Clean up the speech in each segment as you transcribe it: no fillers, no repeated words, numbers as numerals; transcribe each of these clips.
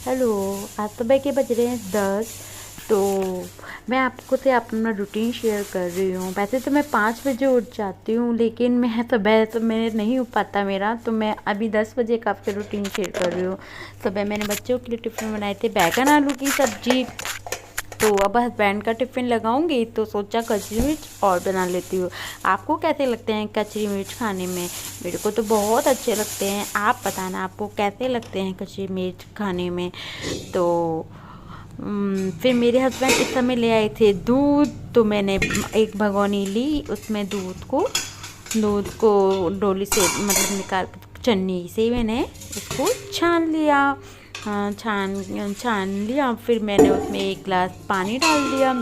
Hello. आज सुबह के बज रहे हैं 10। तो मैं आपको से अपना रूटीन शेयर कर रही हूँ। वैसे तो मैं 5 बजे उठ जाती हूँ, लेकिन मैं सुबह तो मेरे नहीं हो पाता मेरा, तो मैं अभी 10 बजे का आपका रूटीन शेयर कर रही हूँ। सुबह मैंने बच्चों के लिए टिफ़िन बनाए थे, बैगन आलू की सब्ज़ी। तो अब हस्बैंड का टिफ़िन लगाऊंगी, तो सोचा कचरी मिर्च और बना लेती हूँ। आपको कैसे लगते हैं कचरी मिर्च खाने में? मेरे को तो बहुत अच्छे लगते हैं। आप बताना आपको कैसे लगते हैं कचरी मिर्च खाने में। तो फिर मेरे हस्बैंड इस समय ले आए थे दूध, तो मैंने एक भगोनी ली, उसमें दूध को डोली से मतलब निकाल छन्नी से मैंने उसको छान लिया। छान लिया। फिर मैंने उसमें 1 गिलास पानी डाल दिया।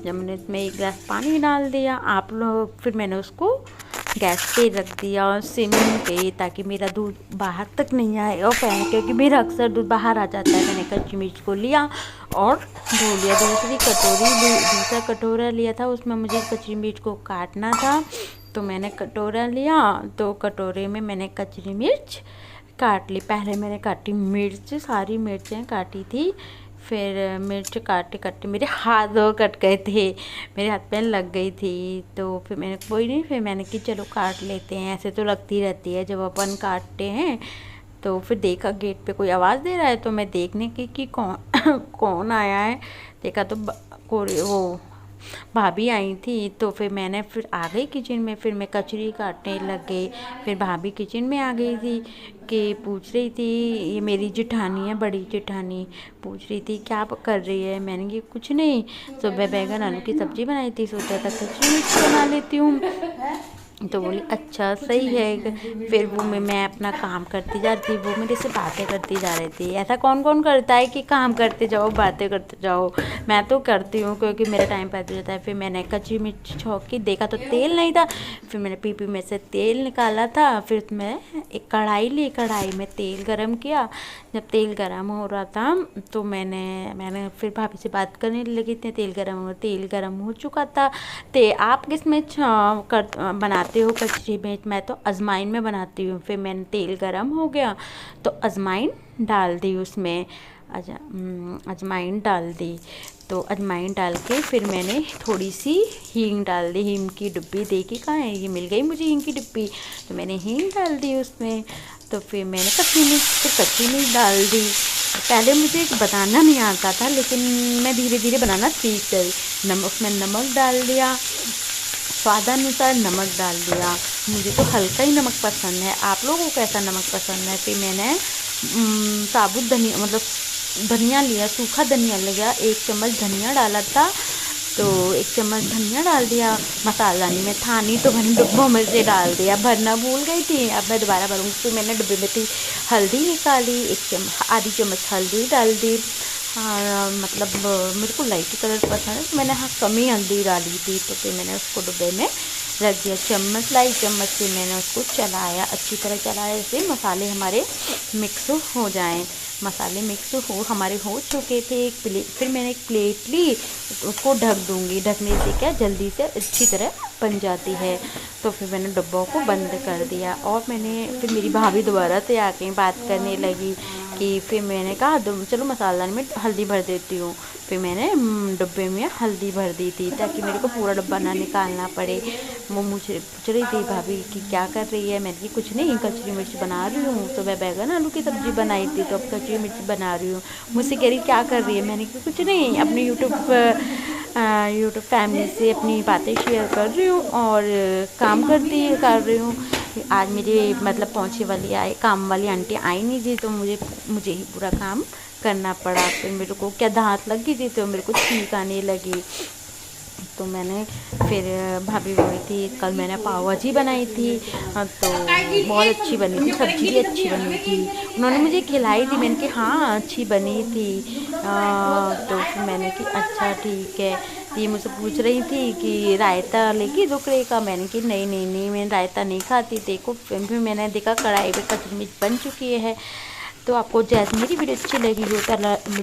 जब मैंने इसमें 1 गिलास पानी डाल दिया, आप लोग, फिर मैंने उसको गैस पे रख दिया और सिम पे, ताकि मेरा दूध बाहर तक नहीं आए और फैन, क्योंकि मेरा अक्सर दूध बाहर आ जाता है। मैंने कच्ची मिर्च को लिया और धो लिया। दूसरा कटोरा लिया था, उसमें मुझे कच्ची मिर्च को काटना था, तो मैंने कटोरा लिया। तो कटोरे में मैंने कच्ची मिर्च काट ली। पहले मैंने काटी मिर्च, सारी मिर्चें काटी थी। फिर मिर्च काटते काटते मेरे हाथ दो कट गए थे, मेरे हाथ पे लग गई थी। तो फिर मैंने कोई नहीं, फिर मैंने कि चलो काट लेते हैं, ऐसे तो लगती रहती है जब अपन काटते हैं। तो फिर देखा गेट पे कोई आवाज़ दे रहा है, तो मैं देखने की कि कौन कौन आया है। देखा तो वो भाभी आई थी। तो फिर आ गई किचन में, फिर मैं कचरी काटने लग गई। फिर भाभी किचन में आ गई थी कि पूछ रही थी, ये मेरी जेठानी है, बड़ी जेठानी, पूछ रही थी क्या कर रही है। मैंने कि कुछ नहीं, सुबह बैगन आलू की सब्ज़ी बनाई थी, सोचा था कचरी मिर्च बना लेती हूँ। तो बोली अच्छा सही है। फिर वो मैं अपना काम करती जा रही थी, वो मेरे से बातें करती जा रही थी। ऐसा कौन कौन करता है कि काम करते जाओ बातें करते जाओ? मैं तो करती हूँ, क्योंकि मेरा टाइम पास हो जाता है। फिर मैंने कच्ची मिर्च छौंकी, देखा तो तेल नहीं था। फिर मैंने पीपी में से तेल निकाला था। फिर उसमें एक कढ़ाई ली, कढ़ाई में तेल गरम किया। जब तेल गरम हो रहा था, तो मैंने फिर भाभी से बात करने लगी थी। तेल गरम हो चुका था। आप किस में बनाते हो कचरी मिर्च? मैं तो अजवाइन में बनाती हूँ। फिर मैंने तेल गरम हो गया तो अजवाइन डाल दी उसमें। अजवाइन डाल दी। तो अजवाइन डाल के फिर मैंने थोड़ी सी हींग डाल दी। हींग की डिब्बी देखी कहाँ है, ये मिल गई मुझे हींग की डिब्बी, तो मैंने हींग डाल दी उसमें। तो फिर मैंने कच्ची मिर्च डाल दी। पहले मुझे बनाना नहीं आता था, लेकिन मैं धीरे धीरे बनाना सीख गई। उसमें नमक डाल दिया, स्वादानुसार नमक डाल दिया। मुझे तो हल्का ही नमक पसंद है, आप लोगों को कैसा नमक पसंद है? फिर मैंने साबुत धनिया मतलब धनिया लिया, सूखा धनिया लिया, 1 चम्मच धनिया डाला था। तो 1 चम्मच धनिया डाल दिया। मसाला नहीं, मैं था नहीं तो मैंने डिब्बों में से डाल दिया, भरना भूल गई थी, अब मैं दोबारा भरूँगी। फिर मैंने डिब्बे में थी हल्दी निकाली, आधी चम्मच हल्दी डाल दी। हाँ, मतलब मेरे को लाइट कलर पसंद है, तो मैंने कम ही हल्दी डाली थी। तो फिर मैंने उसको डिब्बे में रख दिया। चम्मच से मैंने उसको चलाया, अच्छी तरह चलाया, जैसे मसाले हमारे मिक्स हो जाएं। मसाले मिक्स हमारे हो चुके थे। फिर मैंने एक प्लेट ली, उसको ढक दूँगी। ढकने से क्या जल्दी से अच्छी तरह बन जाती है। तो फिर मैंने डब्बों को बंद कर दिया। और फिर मेरी भाभी दोबारा से आके बात करने लगी कि फिर मैंने कहा चलो मसालेदानी में हल्दी भर देती हूँ। फिर मैंने डब्बे में हल्दी भर दी थी, ताकि मेरे को पूरा डब्बा ना निकालना पड़े। वो मुझे पूछ रही थी भाभी कि क्या कर रही है। मैंने कि कुछ नहीं, कचरी मिर्च बना रही हूँ। तो मैं बैगन आलू की सब्ज़ी बनाई थी, तो अब कचरी मिर्च बना रही हूँ। मुझसे कह रही क्या कर रही है? मैंने कि कुछ नहीं, अपनी यूट्यूब फैमिली से अपनी बातें शेयर कर रही हूँ और काम कर रही हूँ। आज मेरी मतलब पहुँचे वाली काम वाली आंटी आई नहीं थी, तो मुझे ही पूरा काम करना पड़ा। फिर मेरे को क्या दांत लग गई थी, तो मेरे को छींक आने लगी। तो मैंने फिर भाभी बोली थी कल मैंने पाव भाजी बनाई थी, तो बहुत अच्छी बनी थी, सब्ज़ी भी अच्छी बनी थी। उन्होंने मुझे खिलाई थी, मैंने कि हाँ अच्छी बनी थी। तो फिर मैंने कि अच्छा ठीक है। ये मुझसे पूछ रही थी कि रायता लेगी रुकड़े का। मैंने कि नहीं नहीं नहीं, मैं रायता नहीं खाती। देखो फिर मैंने देखा कढ़ाई पे कचरी मिर्च बन चुकी है। तो आपको जैसे मेरी वीडियो अच्छी लगी हो तो